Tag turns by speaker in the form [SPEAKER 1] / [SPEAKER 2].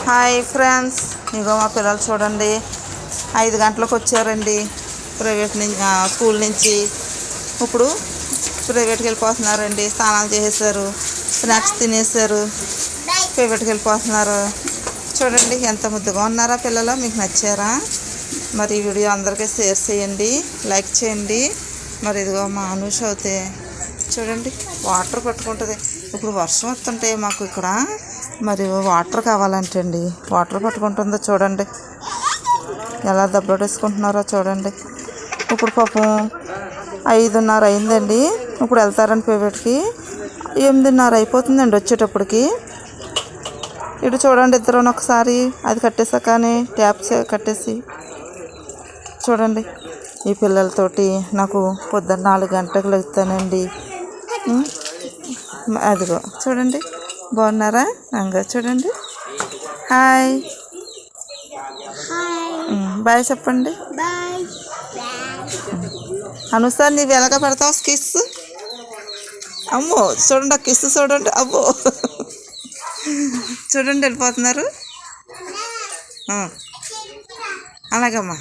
[SPEAKER 1] Hi friends, ఇగో మా పిల్లలు చూడండి 5 గంటలకు వచ్చారండి ప్రైవేట్ నుంచి, స్కూల్ నుంచి. ఇప్పుడు ప్రైవేట్కి వెళ్ళిపోతున్నారండి. స్నానాలు చేసేసారు, స్నాక్స్ తినేసారు, ప్రైవేట్కి వెళ్ళిపోతున్నారు. చూడండి ఎంత ముద్దుగా ఉన్నారా పిల్లలు. మీకు నచ్చారా? మరి ఈ వీడియో అందరికీ షేర్ చేయండి, లైక్ చేయండి. మరి ఇదిగో మా అనూష అయితే చూడండి వాటర్ పట్టుకుంటుంది. ఇప్పుడు వర్షం వస్తుంటే మాకు ఇక్కడ మరి వాటర్ కావాలంటండి. వాటర్ పట్టుకుంటుందో చూడండి, ఎలా దెబ్బలాడేసుకుంటున్నారో చూడండి. ఇప్పుడు పాపం 5:30 అయిందండి. ఇప్పుడు వెళ్తారండి ప్రైవేట్కి. 8:30 అయిపోతుందండి వచ్చేటప్పటికి. ఇటు చూడండి ఇద్దరు ఒకసారి అది కట్టేసా కానీ ట్యాప్స్ కట్టేసి చూడండి. ఈ పిల్లలతోటి నాకు పొద్దున్న 4 గంటలకు లెగుతానండి. అదిగో చూడండి, బాగున్నారా? రంగా చూడండి. హాయ్ బాయ్ చెప్పండి. అనుసార్ నీవు ఎలాగ పెడతావు కిస్? అమ్మో చూడండి, ఆ కిస్ చూడండి. అబ్బో చూడండి వెళ్ళిపోతున్నారు. అలాగమ్మా.